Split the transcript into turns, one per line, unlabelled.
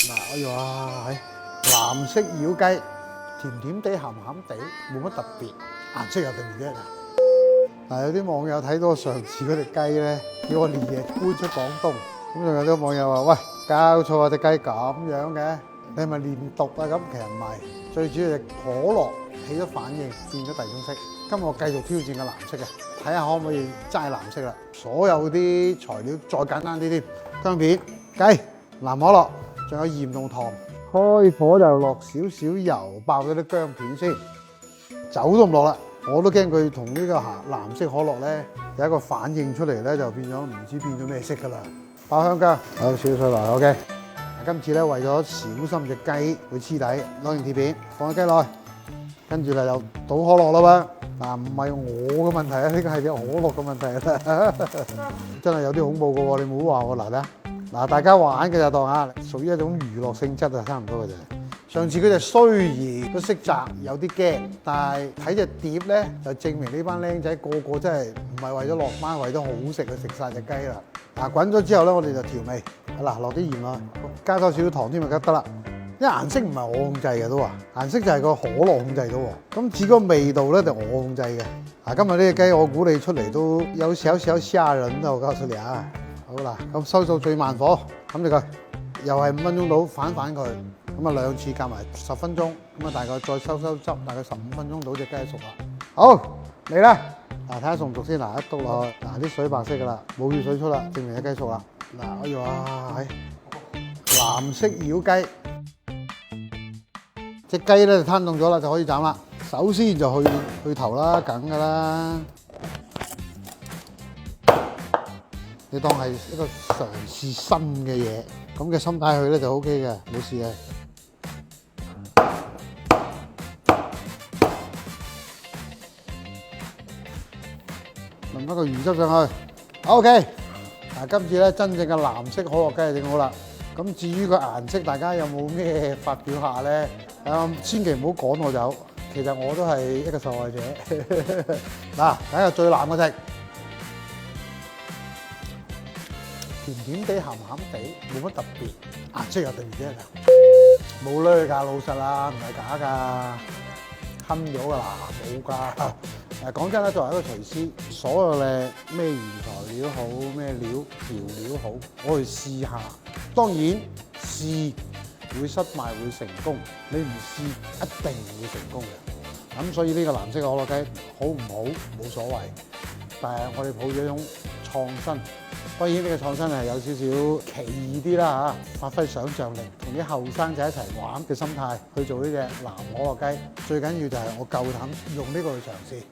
嗱，哎呀，藍色妖雞，甜甜地、鹹鹹地，冇乜特別，顏色又定唔定啊？嗱，有啲網友睇到上次嗰隻雞咧，叫我連夜搬出廣東，咁仲有啲網友話：喂，搞錯啊！隻雞咁樣嘅，你係咪練毒啊？咁其實唔係，最主要係可樂起咗反應，變咗第二種色。今日我繼續挑戰個藍色嘅，睇下可唔可以齋藍色啦。所有啲材料再簡單啲添，薑片、雞、藍可樂，仲有鹽同糖。開火就落少少油，爆咗啲薑片先，酒都唔落啦。我都驚佢同呢個藍色可樂咧有一個反應出嚟咧，就變咗唔知變咗咩色噶啦。爆香薑，好少水落 OK。今次咧為咗小心隻雞會黐底，攞完鐵片放喺雞內，跟住咧就倒可樂啦喎。嗱，唔係我嘅問題啊，呢個係隻可樂嘅問題啊，真係有啲恐怖嘅喎，你唔好話我嗱，大家玩嘅就當下，屬於一種娛樂性質啊，差唔多嘅啫。上次嗰隻雖然個色澤有啲驚，但係睇隻碟咧，就證明呢班僆仔個個真係唔係為咗落媽，為咗好食去食晒隻雞啦。嗱，滾咗之後咧，我哋就調味，嗱，落啲鹽落去，加多少少糖添咪得啦。因為顏色唔係我控制嘅都話，顏色就係個可樂控制到喎。咁至於個味道咧就我控制嘅。嗱，今日呢隻雞我估你出嚟都有少少嚇人啊！我告訴你啊，好啦，咁收到最慢火，冚住佢，又係5分鐘到，反佢。咁啊2次夾埋10分鐘，咁啊大概再收汁，大概15分鐘到隻雞熟啦。好嚟啦，嗱睇下熟唔熟先，嗱一篤落去，嗱啲水白色噶啦，冇血水出啦，證明隻雞熟啦。嗱，哎呀，藍色妖雞。隻雞咧就攤凍咗啦，就可以斬啦。首先就去頭啦，梗噶啦。你當係一個嘗試新嘅嘢，咁嘅心態去咧就 OK 嘅，冇事嘅。淋一個魚汁上去 ，OK。嗱，今次咧真正嘅藍色可樂雞就整好啦。咁至於個顏色，大家有冇咩發表下咧？千祈唔好趕我走，其實我都係一個受害者。嗱，睇下最藍嗰隻，甜甜地、鹹鹹地，冇乜特別，顏色又定唔定啊？冇嘞㗎，老實啦，唔係假㗎，冚咗㗎啦，冇㗎。講真啦，作為一個廚師，所有嘅咩原材料好，咩調料好，我去試下。當然試會失敗會成功，你唔試一定會成功嘅。咁所以呢個藍色嘅可樂雞好唔好冇所謂，但係我哋抱住一種創新。當然呢個創新係有少少奇異啲啦嚇，發揮想像力，同啲後生仔一齊玩嘅心態去做呢隻藍可樂雞。最緊要就係我夠膽用呢個去嘗試。